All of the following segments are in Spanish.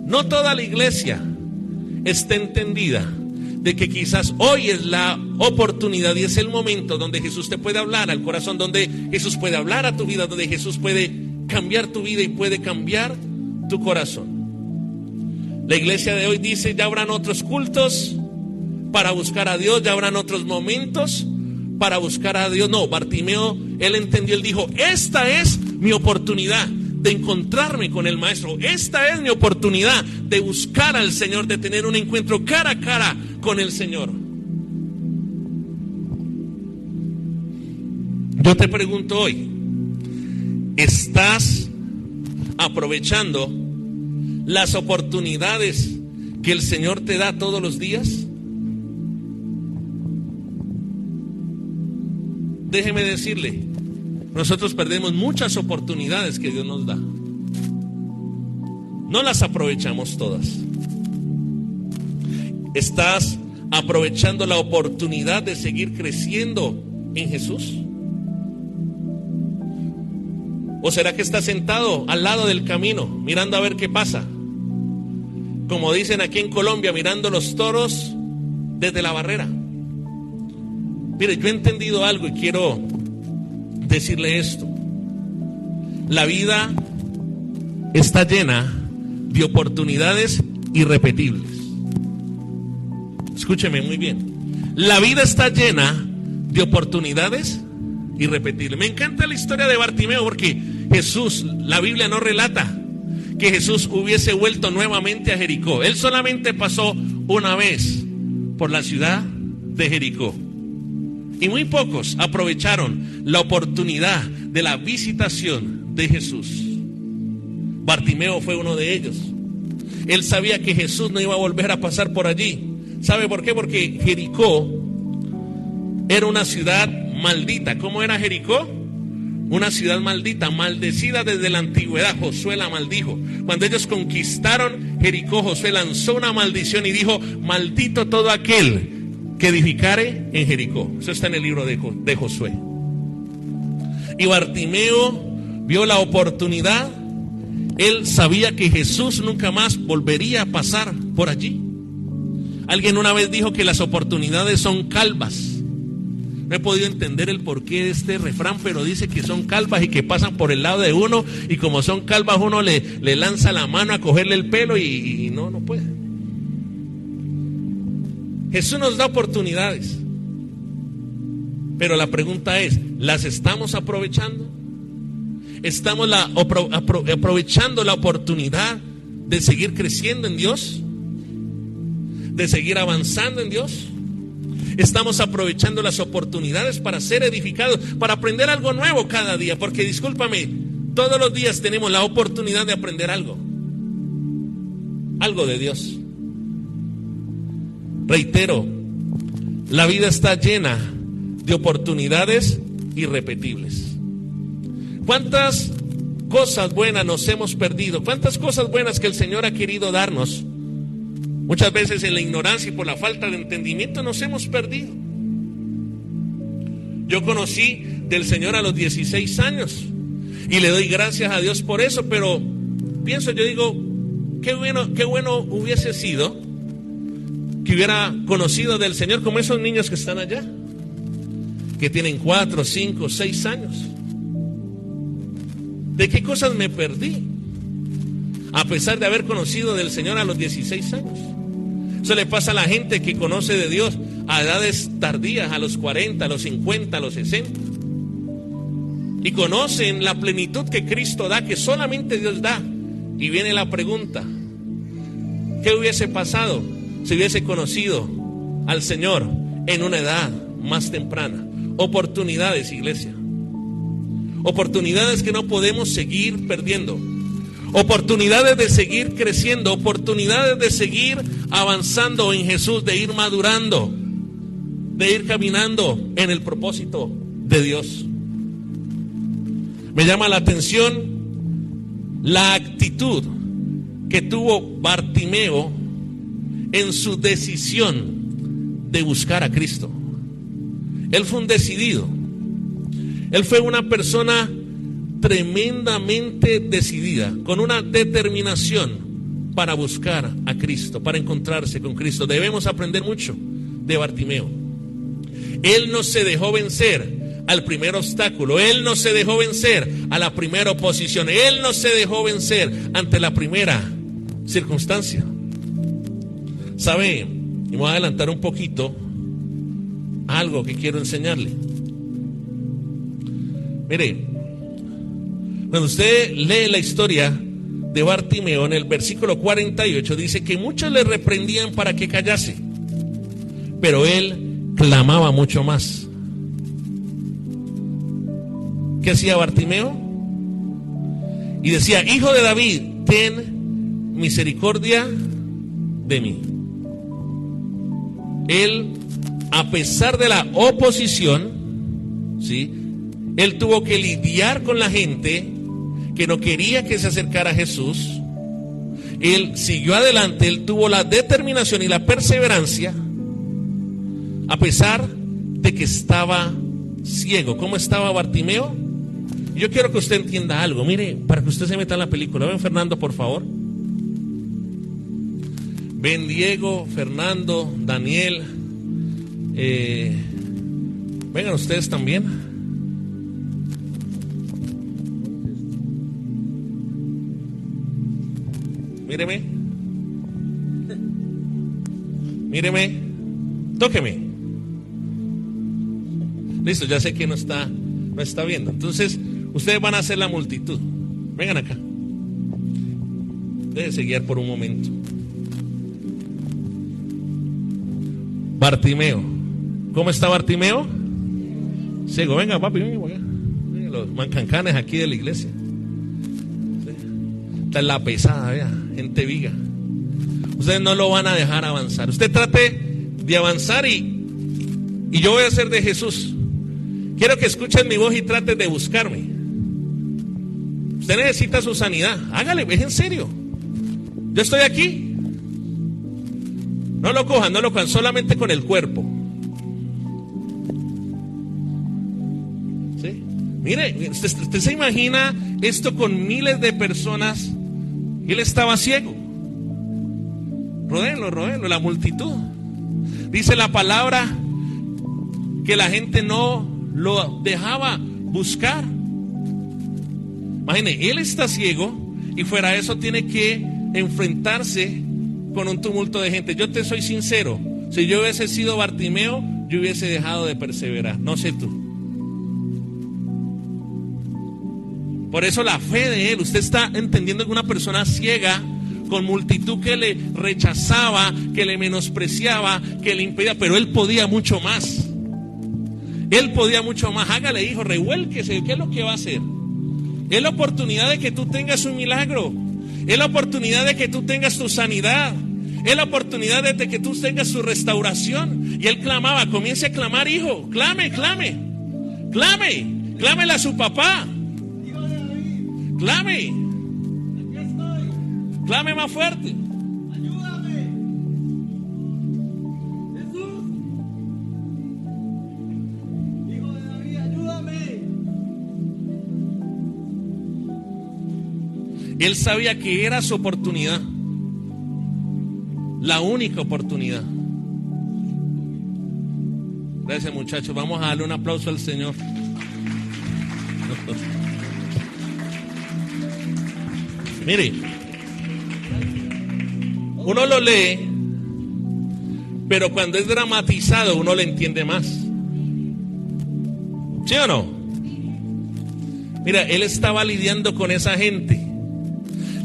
No toda la iglesia está entendida de que quizás hoy es la oportunidad y es el momento donde Jesús te puede hablar al corazón, donde Jesús puede hablar a tu vida, donde Jesús puede cambiar tu vida y puede cambiar tu corazón. La iglesia de hoy dice: ya habrán otros cultos para buscar a Dios, ya habrán otros momentos para buscar a Dios. No, Bartimeo, él entendió, él dijo: esta es mi oportunidad de encontrarme con el Maestro. Esta es mi oportunidad de buscar al Señor, de tener un encuentro cara a cara con el Señor. Yo te pregunto hoy, ¿estás aprovechando las oportunidades que el Señor te da todos los días? Déjeme decirle, nosotros perdemos muchas oportunidades que Dios nos da. No las aprovechamos todas. ¿Estás aprovechando la oportunidad de seguir creciendo en Jesús? ¿O será que estás sentado al lado del camino, mirando a ver qué pasa? Como dicen aquí en Colombia, mirando los toros desde la barrera. Mire, yo he entendido algo y quiero decirle esto. La vida está llena de oportunidades irrepetibles. Escúcheme muy bien. La vida está llena de oportunidades irrepetibles. Me encanta la historia de Bartimeo porque Jesús, la Biblia no relata que Jesús hubiese vuelto nuevamente a Jericó. Él solamente pasó una vez por la ciudad de Jericó. Y muy pocos aprovecharon la oportunidad de la visitación de Jesús. Bartimeo fue uno de ellos. Él sabía que Jesús no iba a volver a pasar por allí. ¿Sabe por qué? Porque Jericó era una ciudad maldita. ¿Cómo era Jericó? Una ciudad maldita, maldecida desde la antigüedad. Josué la maldijo. Cuando ellos conquistaron Jericó, Josué lanzó una maldición y dijo: maldito todo aquel que edificare en Jericó. Eso está en el libro de Josué. Y Bartimeo vio la oportunidad. Él sabía que Jesús nunca más volvería a pasar por allí. Alguien una vez dijo que las oportunidades son calvas. No he podido entender el porqué de este refrán, pero dice que son calvas y que pasan por el lado de uno, y como son calvas uno le lanza la mano a cogerle el pelo y no puede. Jesús nos da oportunidades, pero la pregunta es: ¿las estamos aprovechando? ¿Estamos aprovechando la oportunidad de seguir creciendo en Dios? ¿De seguir avanzando en Dios? ¿Estamos aprovechando las oportunidades para ser edificados, para aprender algo nuevo cada día? Porque discúlpame, todos los días tenemos la oportunidad de aprender algo de Dios. Reitero, la vida está llena de oportunidades irrepetibles. ¿Cuántas cosas buenas nos hemos perdido? ¿Cuántas cosas buenas que el Señor ha querido darnos? Muchas veces en la ignorancia y por la falta de entendimiento nos hemos perdido. Yo conocí del Señor a los 16 años y le doy gracias a Dios por eso, pero yo digo, qué bueno hubiese sido que hubiera conocido del Señor como esos niños que están allá, que tienen 4, 5, 6 años. ¿De qué cosas me perdí? A pesar de haber conocido del Señor a los 16 años. Eso le pasa a la gente que conoce de Dios a edades tardías, a los 40, a los 50, a los 60. Y conocen la plenitud que Cristo da, que solamente Dios da. Y viene la pregunta: ¿qué hubiese pasado si hubiese conocido al Señor en una edad más temprana? Oportunidades, iglesia. Oportunidades que no podemos seguir perdiendo. Oportunidades de seguir creciendo, oportunidades de seguir avanzando en Jesús, de ir madurando, de ir caminando en el propósito de Dios. Me llama la atención la actitud que tuvo Bartimeo en su decisión de buscar a Cristo. Él fue un decidido. Él fue una persona tremendamente decidida, con una determinación para buscar a Cristo, para encontrarse con Cristo. Debemos aprender mucho de Bartimeo. Él no se dejó vencer al primer obstáculo, él no se dejó vencer a la primera oposición, él no se dejó vencer ante la primera circunstancia. ¿Sabe? Y me voy a adelantar un poquito a algo que quiero enseñarle. Mire, cuando usted lee la historia de Bartimeo, en el versículo 48 dice que muchos le reprendían para que callase, pero él clamaba mucho más. ¿Qué hacía Bartimeo? Y decía: Hijo de David, ten misericordia de mí. Él, a pesar de la oposición, ¿sí?, él tuvo que lidiar con la gente que no quería que se acercara a Jesús. Él siguió adelante, él tuvo la determinación y la perseverancia, a pesar de que estaba ciego. ¿Cómo estaba Bartimeo? Yo quiero que usted entienda algo. Mire, para que usted se meta en la película. Ven, Fernando, por favor. Ven, Diego, Fernando, Daniel. Vengan ustedes también. Míreme. Míreme. Tóqueme. Listo, ya sé que no está viendo. Entonces, ustedes van a hacer la multitud. Vengan acá. Déjense guiar por un momento. Bartimeo. ¿Cómo está Bartimeo? Ciego. Venga, papi, venga acá. Venga, los mancancanes aquí de la iglesia. Esta es la pesada, vea, gente viga. Ustedes no lo van a dejar avanzar. Usted trate de avanzar y yo voy a ser de Jesús. Quiero que escuchen mi voz y traten de buscarme. Usted necesita su sanidad. Hágale, es en serio. Yo estoy aquí. No lo cojan, solamente con el cuerpo. ¿Sí? Mire, usted se imagina esto con miles de personas. Él estaba ciego. Rodéenlo, la multitud. Dice la palabra que la gente no lo dejaba buscar. Imagine, él está ciego y fuera de eso tiene que enfrentarse con un tumulto de gente. Yo te soy sincero, si yo hubiese sido Bartimeo, yo hubiese dejado de perseverar. No sé tú. Por eso la fe de él, usted está entendiendo que una persona ciega, con multitud que le rechazaba, que le menospreciaba, que le impedía, pero él podía mucho más. Él podía mucho más. Hágale, hijo, revuélquese. ¿Qué es lo que va a hacer? Es la oportunidad de que tú tengas un milagro. Es la oportunidad de que tú tengas tu sanidad. Es la oportunidad de que tú tengas tu restauración. Y él clamaba, comience a clamar, hijo. Clame. Clámele a su papá. Clame. Clame más fuerte. Ayúdame. Jesús. Hijo de David, ayúdame. Él sabía que era su oportunidad. La única oportunidad. Gracias, muchachos. Vamos a darle un aplauso al Señor. Mire, uno lo lee, pero cuando es dramatizado uno lo entiende más. ¿Sí o no? Mira, él estaba lidiando con esa gente.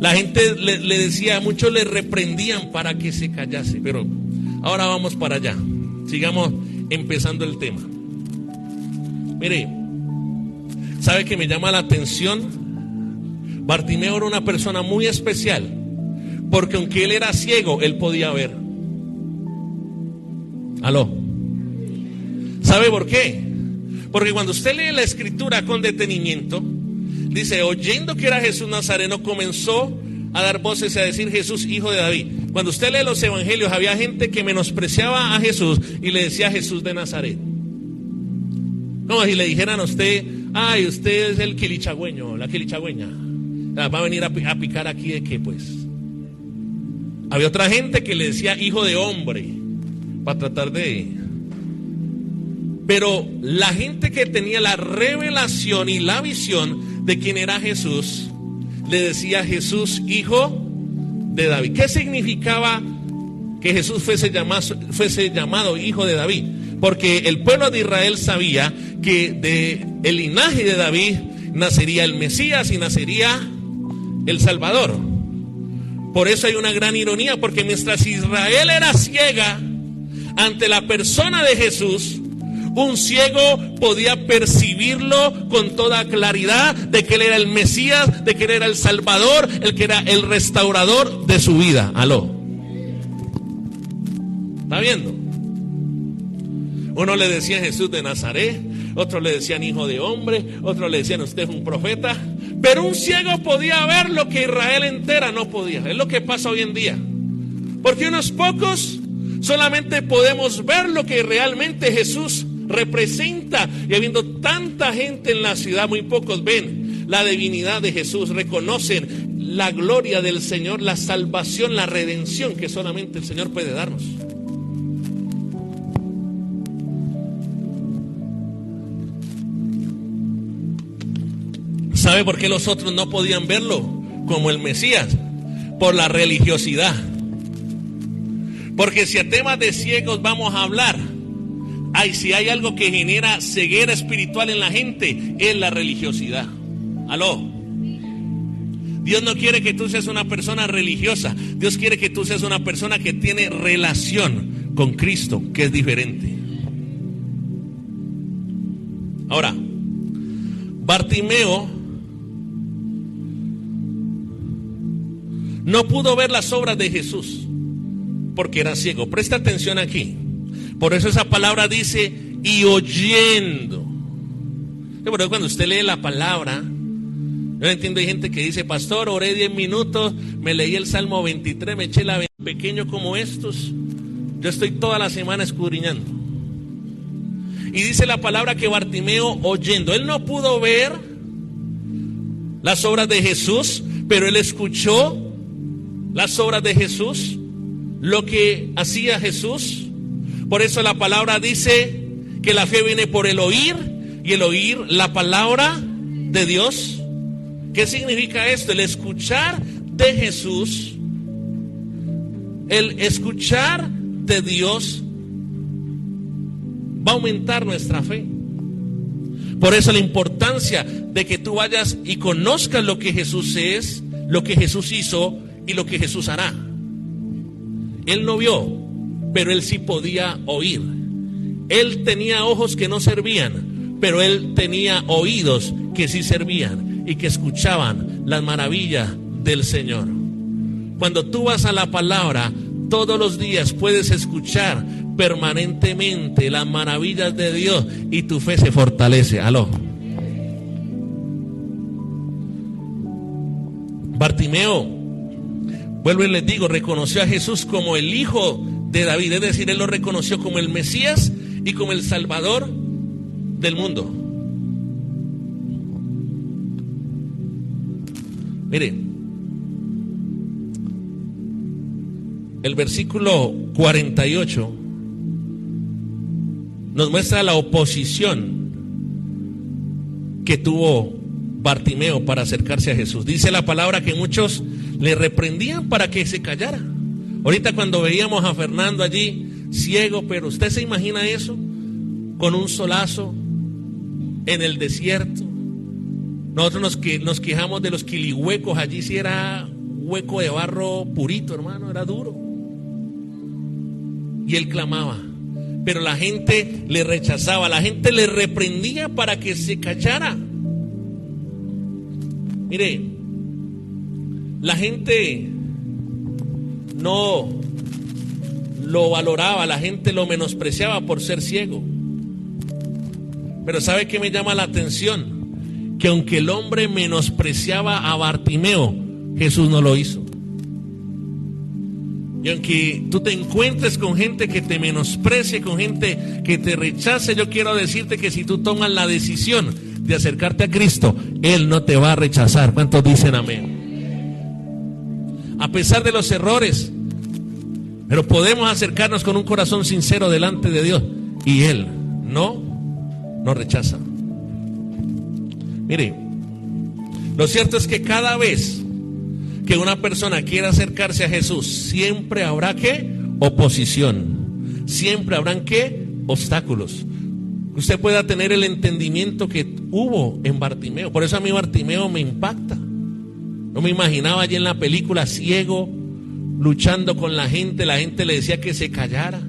La gente le decía, muchos le reprendían para que se callase. Pero ahora vamos para allá. Sigamos empezando el tema. Mire, ¿sabe qué me llama la atención? Bartimeo era una persona muy especial, porque aunque él era ciego, él podía ver. ¿Aló? ¿Sabe por qué? Porque cuando usted lee la escritura con detenimiento, dice, oyendo que era Jesús Nazareno, comenzó a dar voces y a decir, Jesús, hijo de David. Cuando usted lee los evangelios, había gente que menospreciaba a Jesús y le decía Jesús de Nazaret. Como si le dijeran a usted, ay, usted es el quilichagüeño, la quilichagüeña. Va a venir a picar aquí de qué, pues. Había otra gente que le decía hijo de hombre, para tratar de... Pero la gente que tenía la revelación y la visión de quién era Jesús, le decía a Jesús hijo de David. ¿Qué significaba que Jesús fuese llamado hijo de David? Porque el pueblo de Israel sabía que de el linaje de David nacería el Mesías y nacería el Salvador. Por eso hay una gran ironía, porque mientras Israel era ciega ante la persona de Jesús, un ciego podía percibirlo con toda claridad de que él era el Mesías, de que él era el Salvador, el que era el restaurador de su vida. Aló. ¿Está viendo? Uno le decía Jesús de Nazaret, otros le decían hijo de hombre, otros le decían usted es un profeta, pero un ciego podía ver lo que Israel entera no podía. Es lo que pasa hoy en día, porque unos pocos solamente podemos ver lo que realmente Jesús representa, y habiendo tanta gente en la ciudad, muy pocos ven la divinidad de Jesús, reconocen la gloria del Señor, la salvación, la redención que solamente el Señor puede darnos. ¿Sabe por qué los otros no podían verlo como el Mesías? Por la religiosidad. Porque si a temas de ciegos vamos a hablar, si hay algo que genera ceguera espiritual en la gente, es la religiosidad. Aló. Dios no quiere que tú seas una persona religiosa. Dios quiere que tú seas una persona que tiene relación con Cristo, que es diferente. Ahora, Bartimeo no pudo ver las obras de Jesús porque era ciego. Presta atención aquí. Por eso esa palabra dice y oyendo. Por eso cuando usted lee la palabra, yo entiendo, hay gente que dice, pastor, oré 10 minutos, me leí el Salmo 23, me eché la pequeño como estos. Yo estoy toda la semana escudriñando. Y dice la palabra que Bartimeo oyendo, él no pudo ver las obras de Jesús, pero él escuchó las obras de Jesús, lo que hacía Jesús. Por eso la palabra dice que la fe viene por el oír, y el oír la palabra de Dios. ¿Qué significa esto? El escuchar de Jesús, el escuchar de Dios va a aumentar nuestra fe. Por eso la importancia de que tú vayas y conozcas lo que Jesús es, lo que Jesús hizo y lo que Jesús hará. Él no vio, pero él sí podía oír. Él tenía ojos que no servían, pero él tenía oídos que sí servían y que escuchaban las maravillas del Señor. Cuando tú vas a la palabra, todos los días puedes escuchar permanentemente las maravillas de Dios y tu fe se fortalece. Aló. Bartimeo, vuelvo y les digo, reconoció a Jesús como el hijo de David, es decir, él lo reconoció como el Mesías y como el Salvador del mundo. Miren, el versículo 48 nos muestra la oposición que tuvo Bartimeo para acercarse a Jesús. Dice la palabra que muchos le reprendían para que se callara. Ahorita cuando veíamos a Fernando allí ciego, pero usted se imagina eso, con un solazo en el desierto. Nosotros nos quejamos de los quilihuecos, allí sí era hueco de barro purito, hermano, era duro. Y él clamaba, pero la gente le rechazaba, la gente le reprendía para que se callara. Mire, la gente no lo valoraba, la gente lo menospreciaba por ser ciego. Pero ¿sabe qué me llama la atención? Que aunque el hombre menospreciaba a Bartimeo, Jesús no lo hizo. Y aunque tú te encuentres con gente que te menosprecie, con gente que te rechace, yo quiero decirte que si tú tomas la decisión de acercarte a Cristo, Él no te va a rechazar. ¿Cuántos dicen amén? A pesar de los errores, Pero podemos acercarnos con un corazón sincero delante de Dios y Él no nos rechaza. Mire, lo cierto es que cada vez que una persona quiera acercarse a Jesús, siempre habrá ¿qué? Oposición. Siempre habrán ¿qué? Obstáculos. Usted pueda tener el entendimiento que hubo en Bartimeo. Por eso a mí Bartimeo me impacta. No me imaginaba allí en la película ciego, luchando con la gente le decía que se callara.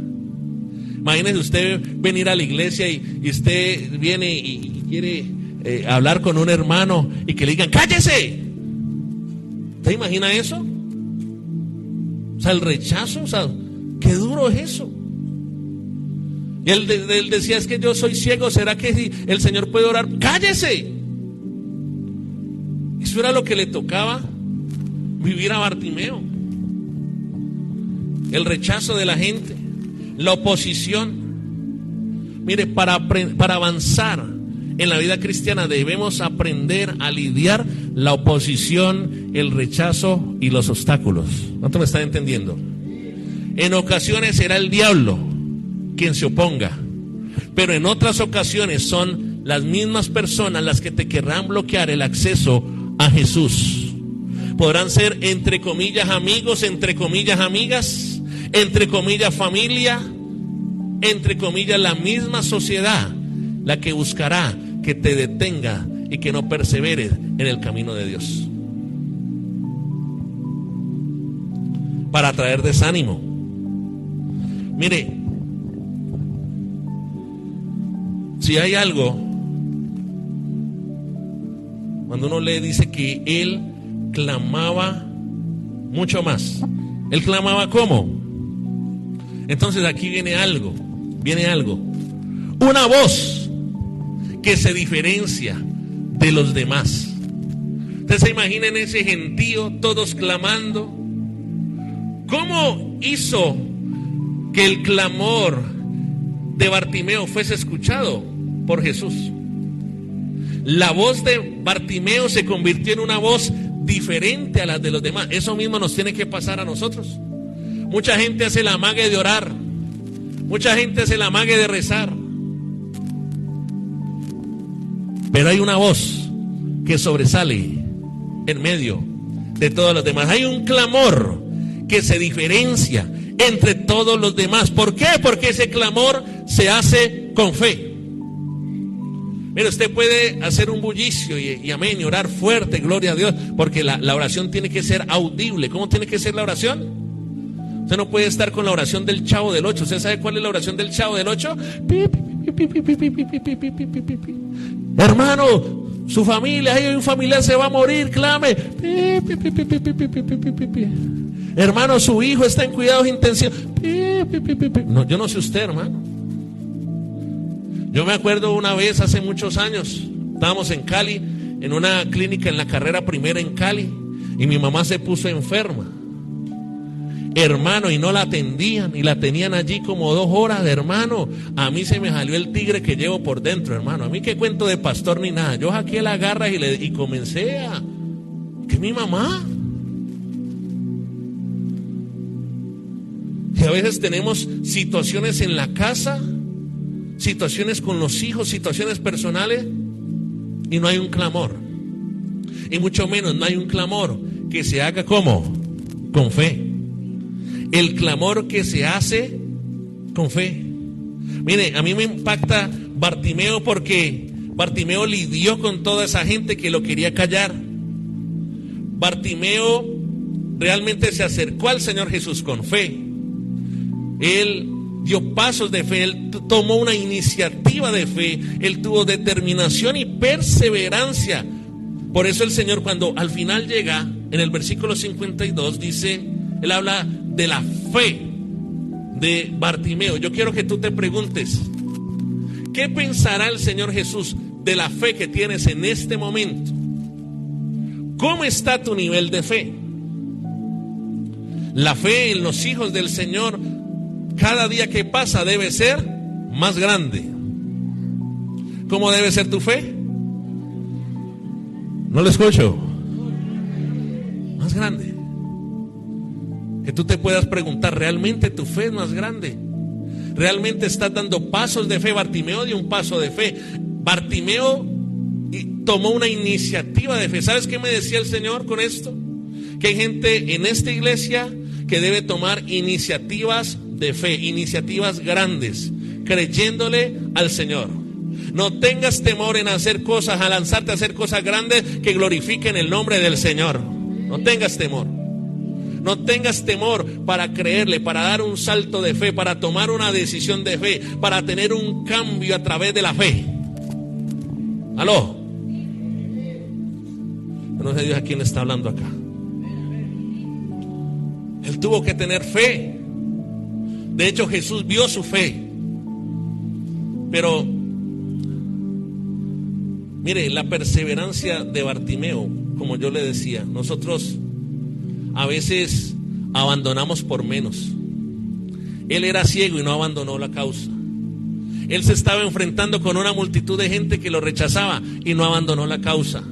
Imagínese usted venir a la iglesia y usted viene y quiere hablar con un hermano y que le digan ¡cállese! ¿Usted imagina eso? O sea, el rechazo, o sea, qué duro es eso. Y él decía, es que yo soy ciego, ¿será que el Señor puede orar? ¡Cállese! Eso era lo que le tocaba vivir a Bartimeo. El rechazo de la gente, la oposición. Mire, para avanzar en la vida cristiana debemos aprender a lidiar la oposición, el rechazo y los obstáculos. ¿Cuánto me están entendiendo? En ocasiones será el diablo quien se oponga, pero en otras ocasiones son las mismas personas las que te querrán bloquear el acceso a Jesús. Podrán ser entre comillas amigos, entre comillas amigas, entre comillas familia, entre comillas la misma sociedad, la que buscará que te detenga y que no perseveres en el camino de Dios, para traer desánimo. Mire, si hay algo, cuando uno lee, dice que él clamaba mucho más. Él clamaba ¿cómo? Entonces aquí viene algo. Una voz que se diferencia de los demás. Ustedes se imaginan ese gentío, todos clamando. ¿Cómo hizo que el clamor de Bartimeo fuese escuchado por Jesús? La voz de Bartimeo se convirtió en una voz diferente a las de los demás. Eso mismo nos tiene que pasar a nosotros. Mucha gente hace la amague de orar, mucha gente hace la amague de rezar, pero hay una voz que sobresale en medio de todos los demás. Hay un clamor que se diferencia entre todos los demás. ¿Por qué? Porque ese clamor se hace con fe. Mira, usted puede hacer un bullicio y amén, y orar fuerte, gloria a Dios, porque la oración tiene que ser audible. ¿Cómo tiene que ser la oración? Usted no puede estar con la oración del Chavo del 8. ¿Usted sabe cuál es la oración del Chavo del 8? Hermano, su familia, hay un familiar se va a morir, clame. Hermano, su hijo está en cuidados intensivos. No, yo no sé usted, hermano. Yo me acuerdo una vez hace muchos años, estábamos en Cali, en una clínica en la carrera primera en Cali, y mi mamá se puso enferma, hermano, y no la atendían, y la tenían allí como 2 horas, hermano. A mí se me salió el tigre que llevo por dentro, hermano. A mí qué cuento de pastor ni nada. Yo saqué la garra y comencé a... ¿Qué mi mamá? Y a veces tenemos situaciones en la casa, situaciones con los hijos, situaciones personales, y no hay un clamor, y mucho menos no hay un clamor que se haga ¿cómo? Con fe. El clamor que se hace con fe. Mire, a mí me impacta Bartimeo, porque Bartimeo lidió con toda esa gente que lo quería callar. Bartimeo realmente se acercó al Señor Jesús con fe. Él dio pasos de fe, él tomó una iniciativa de fe, él tuvo determinación y perseverancia. Por eso el Señor, cuando al final llega, en el versículo 52, dice, él habla de la fe de Bartimeo. Yo quiero que tú te preguntes, ¿qué pensará el Señor Jesús de la fe que tienes en este momento? ¿Cómo está tu nivel de fe? La fe en los hijos del Señor cada día que pasa debe ser más grande. ¿Cómo debe ser tu fe? No lo escucho. Más grande. Que tú te puedas preguntar, ¿realmente tu fe es más grande? ¿Realmente estás dando pasos de fe? Bartimeo dio un paso de fe. Bartimeo tomó una iniciativa de fe. ¿Sabes qué me decía el Señor con esto? Que hay gente en esta iglesia que debe tomar iniciativas de fe, iniciativas grandes, creyéndole al Señor. No tengas temor en hacer cosas, a lanzarte a hacer cosas grandes que glorifiquen el nombre del Señor. No tengas temor. No tengas temor para creerle, para dar un salto de fe, para tomar una decisión de fe, para tener un cambio a través de la fe. ¿Aló? No sé Dios a quién le está hablando acá. Él tuvo que tener fe. De hecho, Jesús vio su fe. Pero, mire, la perseverancia de Bartimeo, como yo le decía, nosotros a veces abandonamos por menos. Él era ciego y no abandonó la causa. Él se estaba enfrentando con una multitud de gente que lo rechazaba y no abandonó la causa.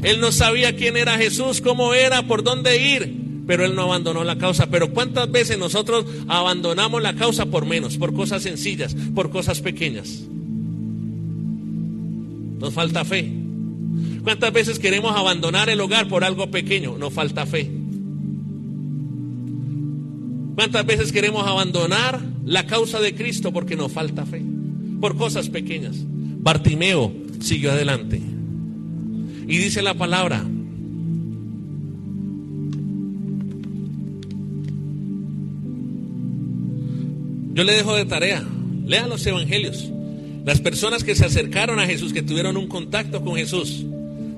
Él no sabía quién era Jesús, cómo era, por dónde ir, pero él no abandonó la causa. Pero ¿cuántas veces nosotros abandonamos la causa por menos, por cosas sencillas, por cosas pequeñas? Nos falta fe. ¿Cuántas veces queremos abandonar el hogar por algo pequeño? Nos falta fe. ¿Cuántas veces queremos abandonar la causa de Cristo porque nos falta fe? Por cosas pequeñas. Bartimeo siguió adelante. Y dice la palabra: yo le dejo de tarea, lean los evangelios. Las personas que se acercaron a Jesús, que tuvieron un contacto con Jesús,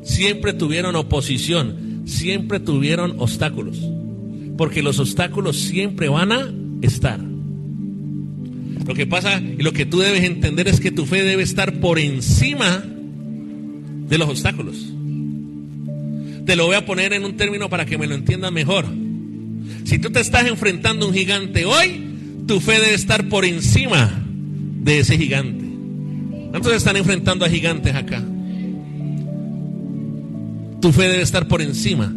siempre tuvieron oposición, siempre tuvieron obstáculos. Porque los obstáculos siempre van a estar. Lo que pasa y lo que tú debes entender es que tu fe debe estar por encima de los obstáculos. Te lo voy a poner en un término para que me lo entiendas mejor. Si tú te estás enfrentando a un gigante hoy, tu fe debe estar por encima de ese gigante. ¿Cuántos están enfrentando a gigantes acá? Tu fe debe estar por encima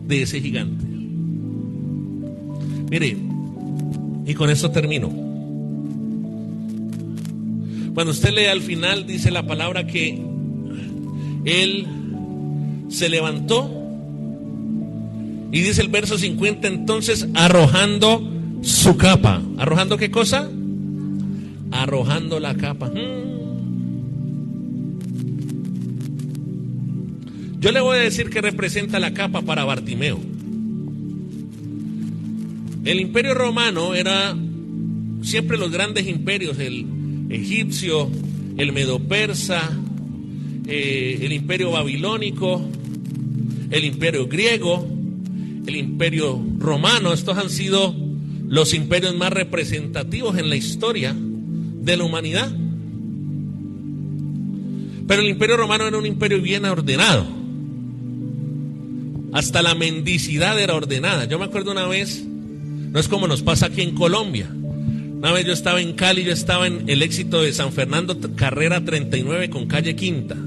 de ese gigante. Mire, y con esto termino. Cuando usted lee al final, dice la palabra que él se levantó, y dice el verso 50, entonces arrojando su capa. ¿Arrojando qué cosa? Arrojando la capa. Yo le voy a decir que representa la capa para Bartimeo. El imperio romano era siempre los grandes imperios, el egipcio, el medo-persa, el imperio babilónico, el imperio griego, el imperio romano. Estos han sido los imperios más representativos en la historia de la humanidad. Pero el imperio romano era un imperio bien ordenado. Hasta la mendicidad era ordenada. Yo me acuerdo una vez, no es como nos pasa aquí en Colombia. Una vez yo estaba en Cali, yo estaba en el Éxito de San Fernando, carrera 39 con calle Quinta.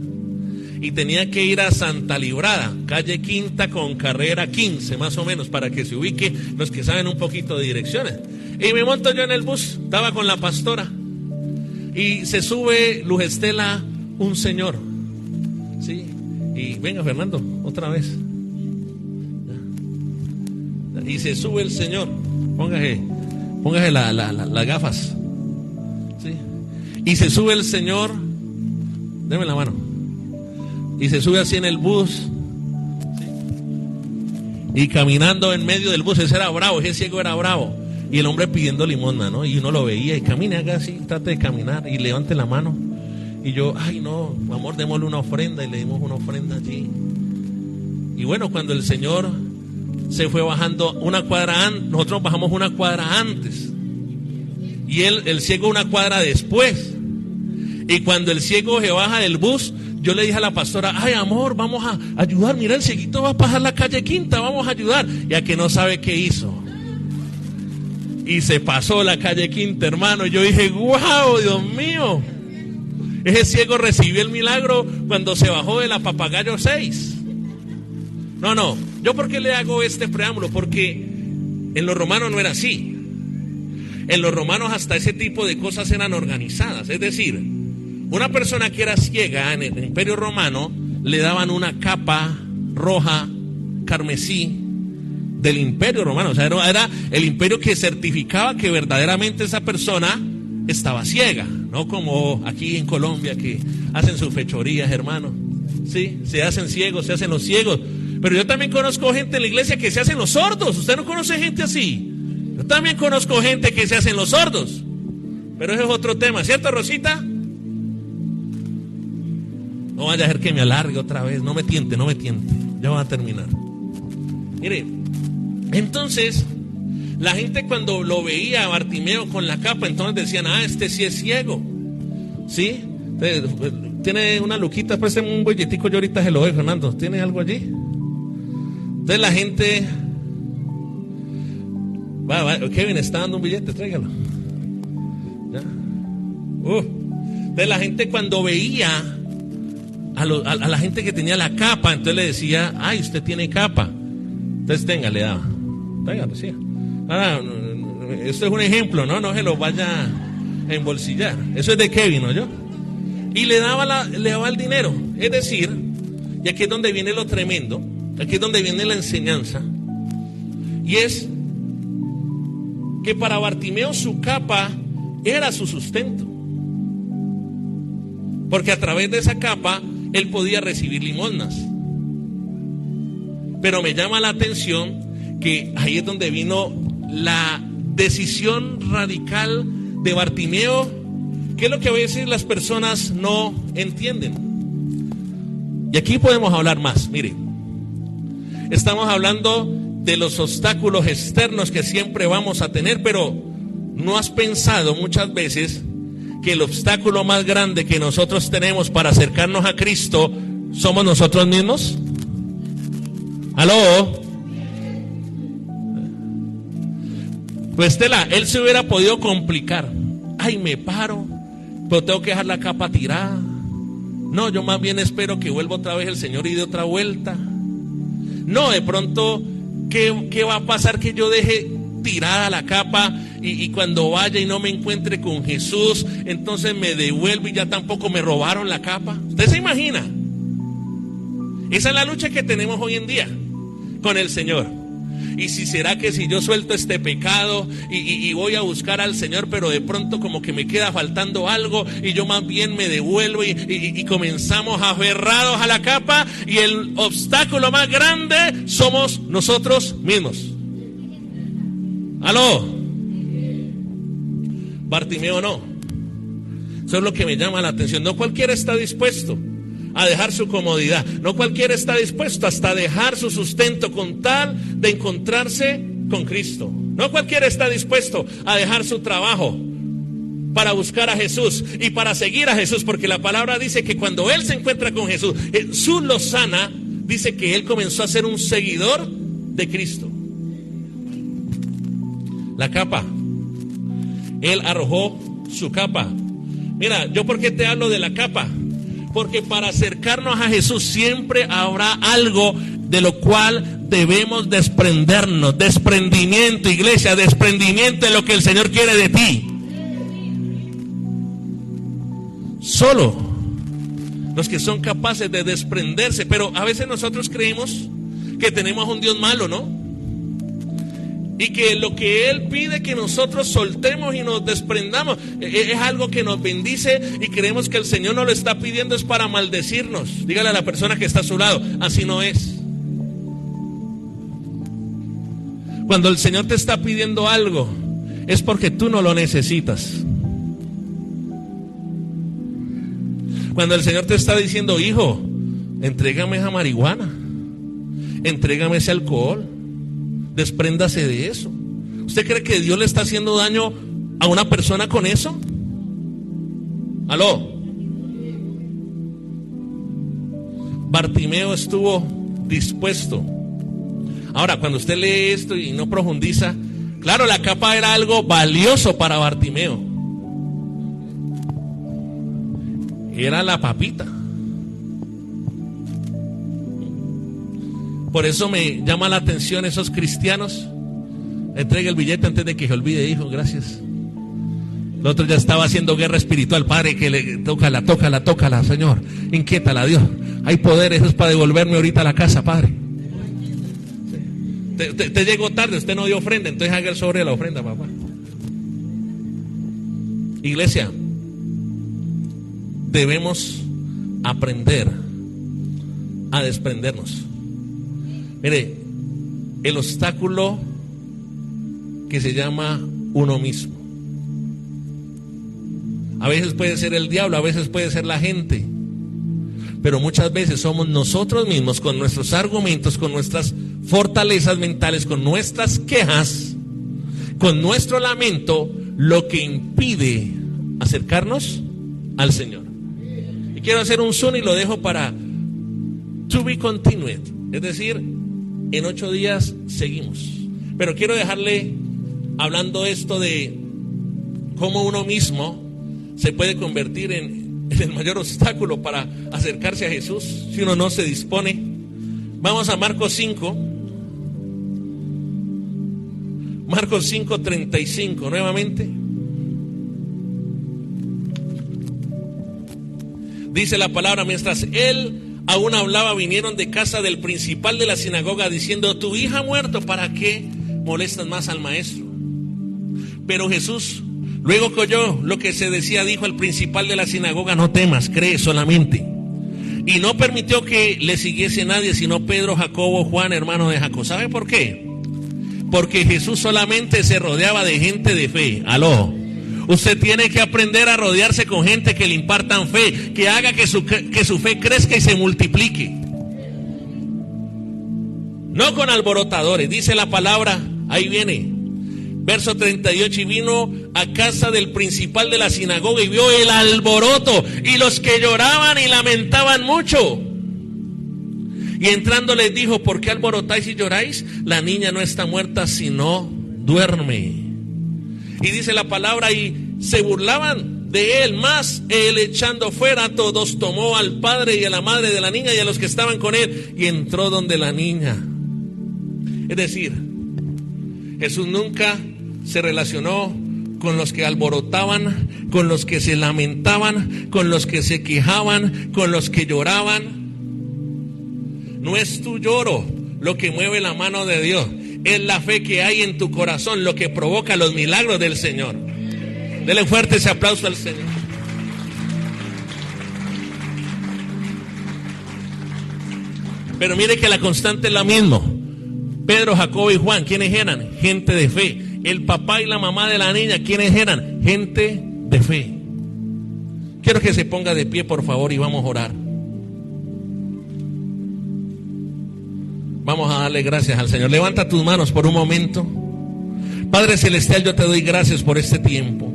Y tenía que ir a Santa Librada, calle Quinta con carrera 15, más o menos, para que se ubique los que saben un poquito de direcciones. Y me monto yo en el bus, estaba con la pastora. Y se sube Luz Estela, un señor. ¿Sí? Y venga Fernando, otra vez. Y se sube el señor, póngase las gafas, ¿sí? Y se sube el señor, deme la mano, y se sube así en el bus, ¿sí? Y caminando en medio del bus, ese era bravo, ese ciego era bravo, y el hombre pidiendo limosna, ¿no? Y uno lo veía, y camine acá así, trate de caminar, y levante la mano, y yo, ay no, amor, démosle una ofrenda, y le dimos una ofrenda allí. Y bueno, cuando el señor se fue bajando una cuadra antes, nosotros bajamos una cuadra antes, y el ciego una cuadra después. Y cuando el ciego se baja del bus, yo le dije a la pastora, ay amor, vamos a ayudar, mira, el cieguito va a pasar la calle Quinta, vamos a ayudar. Ya que no sabe qué hizo, y se pasó la calle Quinta, hermano. Y yo dije, wow, Dios mío, ese ciego recibió el milagro cuando se bajó de la Papagayo 6. No, ¿yo por qué le hago este preámbulo? Porque En los romanos no era así. En los romanos hasta ese tipo de cosas eran organizadas. Es decir, una persona que era ciega en el Imperio Romano le daban una capa roja, carmesí, del Imperio Romano. O sea, era el imperio que certificaba que verdaderamente esa persona estaba ciega. No como aquí en Colombia que hacen sus fechorías, hermano. Sí, se hacen ciegos, se hacen los ciegos. Pero yo también conozco gente en la iglesia que se hacen los sordos. ¿Usted no conoce gente así? Yo también conozco gente que se hacen los sordos. Pero ese es otro tema, ¿cierto, Rosita? No vaya a ser que me alargue otra vez. No me tiente. Ya va a terminar. Mire, entonces la gente cuando lo veía a Bartimeo con la capa, entonces decían, este sí es ciego. ¿Sí? Tiene una luquita, présteme un bolletico, yo ahorita se lo doy, Fernando. ¿Tiene algo allí? Entonces la gente... Kevin está dando un billete, tráigalo. ¿Ya? Entonces la gente cuando veía a la gente que tenía la capa, entonces le decía, usted tiene capa. Entonces le daba. Tráigalo, sí. Ahora, esto es un ejemplo, no se lo vaya a embolsillar. Eso es de Kevin, ¿no yo? Y le daba el dinero. Es decir, y aquí es donde viene lo tremendo, aquí es donde viene la enseñanza, y es que para Bartimeo su capa era su sustento, porque a través de esa capa él podía recibir limosnas. Pero me llama la atención que ahí es donde vino la decisión radical de Bartimeo, que es lo que a veces las personas no entienden. Y aquí podemos hablar más. Mire, estamos hablando de los obstáculos externos que siempre vamos a tener, pero ¿no has pensado muchas veces que el obstáculo más grande que nosotros tenemos para acercarnos a Cristo somos nosotros mismos? ¿Aló? Pues Estela, él se hubiera podido complicar. Me paro, pero tengo que dejar la capa tirada. No, yo más bien espero que vuelva otra vez el Señor y dé otra vuelta. No, de pronto, ¿qué va a pasar que yo deje tirada la capa y cuando vaya y no me encuentre con Jesús, entonces me devuelvo y ya tampoco me robaron la capa? ¿Usted se imagina? Esa es la lucha que tenemos hoy en día con el Señor. Y si será que si yo suelto este pecado y voy a buscar al Señor, pero de pronto como que me queda faltando algo y yo más bien me devuelvo y comenzamos aferrados a la capa, y el obstáculo más grande somos nosotros mismos. ¿Aló? Bartimeo no. Eso es lo que me llama la atención. No cualquiera está dispuesto a dejar su comodidad. No cualquiera está dispuesto hasta dejar su sustento con tal de encontrarse con Cristo. No cualquiera está dispuesto a dejar su trabajo para buscar a Jesús y para seguir a Jesús, porque la palabra dice que cuando él se encuentra con Jesús, Jesús lo sana. Dice que él comenzó a ser un seguidor de Cristo. La capa, él arrojó su capa. Mira, ¿yo por qué te hablo de la capa? Porque para acercarnos a Jesús siempre habrá algo de lo cual debemos desprendernos. Desprendimiento, iglesia, desprendimiento de lo que el Señor quiere de ti. Solo los que son capaces de desprenderse. Pero a veces nosotros creemos que tenemos un Dios malo, ¿no? Y que lo que Él pide que nosotros soltemos y nos desprendamos es algo que nos bendice, y creemos que el Señor nos lo está pidiendo es para maldecirnos. Dígale a la persona que está a su lado, así no es. Cuando el Señor te está pidiendo algo, es porque tú no lo necesitas. Cuando el Señor te está diciendo, hijo, entrégame esa marihuana, entrégame ese alcohol, despréndase de eso. ¿Usted cree que Dios le está haciendo daño a una persona con eso? ¿Aló? Bartimeo estuvo dispuesto. Ahora, cuando usted lee esto y no profundiza, claro, la capa era algo valioso para Bartimeo. Era la papita. Por eso me llama la atención esos cristianos, Entregue el billete antes de que se olvide, hijo, gracias. El otro ya estaba haciendo guerra espiritual. Padre, que le tócala, Señor. Inquiétala, Dios. Hay poder, eso es para devolverme ahorita a la casa, Padre. Te llegó tarde, usted no dio ofrenda, entonces haga el sobre de la ofrenda, papá. Iglesia, debemos aprender a desprendernos. Mire, el obstáculo que se llama uno mismo. A veces puede ser el diablo, a veces puede ser la gente, pero muchas veces somos nosotros mismos con nuestros argumentos, con nuestras fortalezas mentales, con nuestras quejas, con nuestro lamento, lo que impide acercarnos al Señor. Y quiero hacer un zoom y lo dejo para to be continued, es decir, en 8 días seguimos. Pero quiero dejarle hablando esto de cómo uno mismo se puede convertir en el mayor obstáculo para acercarse a Jesús si uno no se dispone. Vamos a Marcos 5. Marcos 5:35 nuevamente. Dice la palabra: mientras él aún hablaba, vinieron de casa del principal de la sinagoga diciendo: tu hija ha muerto, ¿para qué molestas más al maestro? Pero Jesús, luego que oyó lo que se decía, dijo al principal de la sinagoga: no temas, cree solamente. Y no permitió que le siguiese nadie, sino Pedro, Jacobo, Juan, hermano de Jacob. ¿Sabe por qué? Porque Jesús solamente se rodeaba de gente de fe. Aló. Usted tiene que aprender a rodearse con gente que le impartan fe, que haga que su fe crezca y se multiplique. No con alborotadores. Dice la palabra, ahí viene, verso 38, y vino a casa del principal de la sinagoga y vio el alboroto y los que lloraban y lamentaban mucho. Y entrando les dijo: ¿por qué alborotáis y lloráis? La niña no está muerta, sino duerme. Y dice la palabra, y se burlaban de él, más él, echando fuera a todos, tomó al padre y a la madre de la niña y a los que estaban con él, y entró donde la niña. Es decir, Jesús nunca se relacionó con los que alborotaban, con los que se lamentaban, con los que se quejaban, con los que lloraban. No es tu lloro lo que mueve la mano de Dios, es la fe que hay en tu corazón lo que provoca los milagros del Señor. Dele fuerte ese aplauso al Señor. Pero mire que la constante es la misma. Pedro, Jacobo y Juan, ¿quiénes eran? Gente de fe. El papá y la mamá de la niña, ¿quiénes eran? Gente de fe. Quiero que se ponga de pie, por favor, y vamos a orar. Vamos a darle gracias al Señor. Levanta tus manos por un momento. Padre Celestial, yo te doy gracias por este tiempo.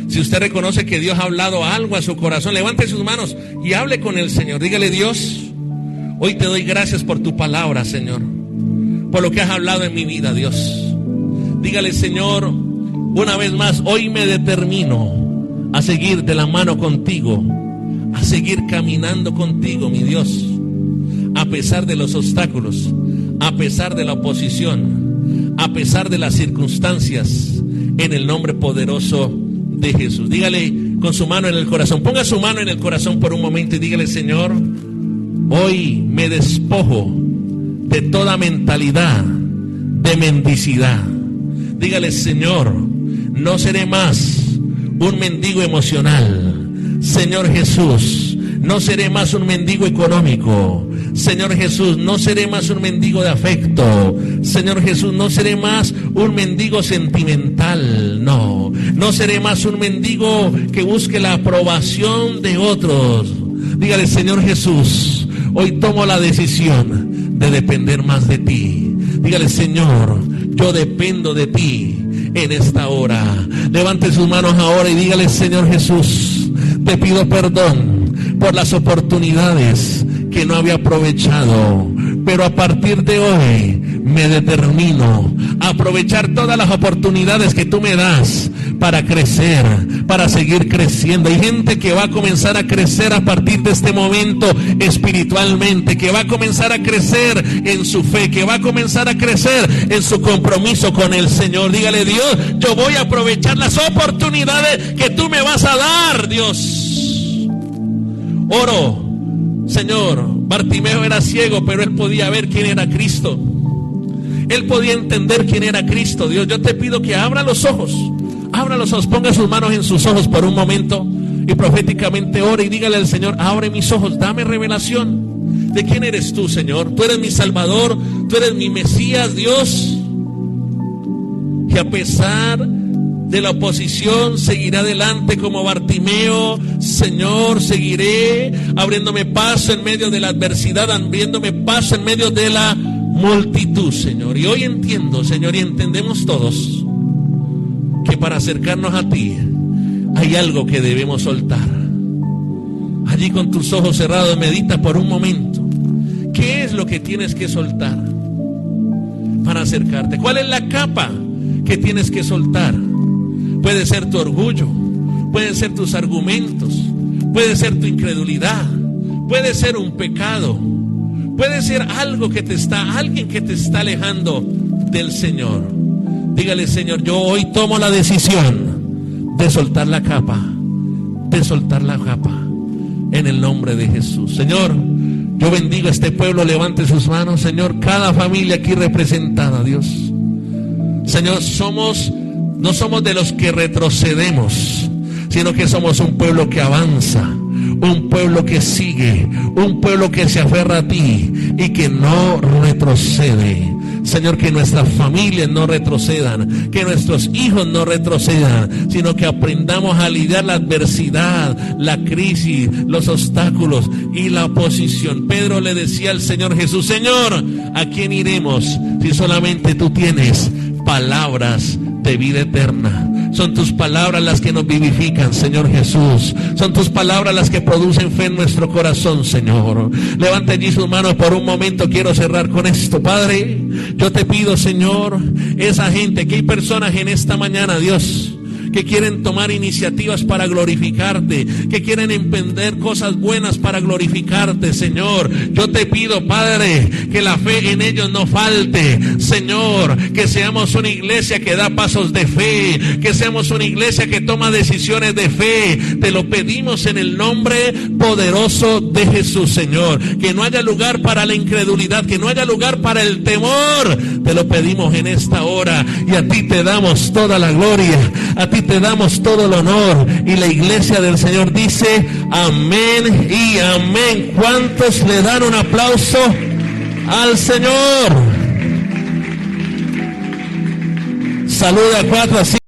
Si usted reconoce que Dios ha hablado algo a su corazón, levante sus manos y hable con el Señor. Dígale: Dios, hoy te doy gracias por tu palabra, Señor, por lo que has hablado en mi vida, Dios. Dígale: Señor, una vez más, hoy me determino a seguir de la mano contigo, a seguir caminando contigo, mi Dios, a pesar de los obstáculos, a pesar de la oposición, a pesar de las circunstancias, en el nombre poderoso de Jesús. Dígale con su mano en el corazón, ponga su mano en el corazón por un momento y dígale: Señor, hoy me despojo de toda mentalidad de mendicidad. Dígale: Señor, no seré más un mendigo emocional. Señor Jesús, no seré más un mendigo económico. Señor Jesús, no seré más un mendigo de afecto. Señor Jesús, no seré más un mendigo sentimental. No seré más un mendigo que busque la aprobación de otros. Dígale: Señor Jesús, hoy tomo la decisión de depender más de ti. Dígale: Señor, yo dependo de ti en esta hora. Levante sus manos ahora y dígale: Señor Jesús, te pido perdón por las oportunidades que no había aprovechado, pero a partir de hoy me determino a aprovechar todas las oportunidades que tú me das para crecer, para seguir creciendo. Hay gente que va a comenzar a crecer a partir de este momento espiritualmente, que va a comenzar a crecer en su fe, que va a comenzar a crecer en su compromiso con el Señor. Dígale: Dios, yo voy a aprovechar las oportunidades que tú me vas a dar, Dios. Oro, Señor, Bartimeo era ciego, pero él podía ver quién era Cristo. Él podía entender quién era Cristo. Dios, yo te pido que abra los ojos, ponga sus manos en sus ojos por un momento y proféticamente ore y dígale al Señor: abre mis ojos, dame revelación de quién eres tú, Señor. Tú eres mi Salvador, tú eres mi Mesías, Dios. Y a pesar de la oposición, seguiré adelante como Bartimeo. Señor, seguiré abriéndome paso en medio de la adversidad, abriéndome paso en medio de la multitud, Señor. Y hoy entiendo, Señor, y entendemos todos que para acercarnos a ti hay algo que debemos soltar. Allí con tus ojos cerrados medita por un momento. ¿Qué es lo que tienes que soltar para acercarte? ¿Cuál es la capa que tienes que soltar? Puede ser tu orgullo, pueden ser tus argumentos, puede ser tu incredulidad, puede ser un pecado, puede ser alguien que te está alejando del Señor. Dígale: Señor, yo hoy tomo la decisión de soltar la capa, en el nombre de Jesús. Señor, yo bendigo a este pueblo, levante sus manos, Señor, cada familia aquí representada, Dios. Señor, no somos de los que retrocedemos, sino que somos un pueblo que avanza, un pueblo que sigue, un pueblo que se aferra a ti y que no retrocede. Señor, que nuestras familias no retrocedan, que nuestros hijos no retrocedan, sino que aprendamos a lidiar la adversidad, la crisis, los obstáculos y la oposición. Pedro le decía al Señor Jesús: Señor, ¿a quién iremos si solamente tú tienes palabras de vida eterna? Son tus palabras las que nos vivifican, Señor Jesús. Son tus palabras las que producen fe en nuestro corazón, Señor. Levante allí sus manos por un momento. Quiero cerrar con esto, Padre. Yo te pido, Señor, esa gente, que hay personas en esta mañana, Dios, que quieren tomar iniciativas para glorificarte, que quieren emprender cosas buenas para glorificarte, Señor. Yo te pido, Padre, que la fe en ellos no falte, Señor, que seamos una iglesia que da pasos de fe, que seamos una iglesia que toma decisiones de fe. Te lo pedimos en el nombre poderoso de Jesús, Señor. Que no haya lugar para la incredulidad, que no haya lugar para el temor. Te lo pedimos en esta hora y a ti te damos toda la gloria, a ti te damos todo el honor. Y la iglesia del Señor dice: amén y amén. ¿Cuántos le dan un aplauso al Señor? Saluda a 4 así.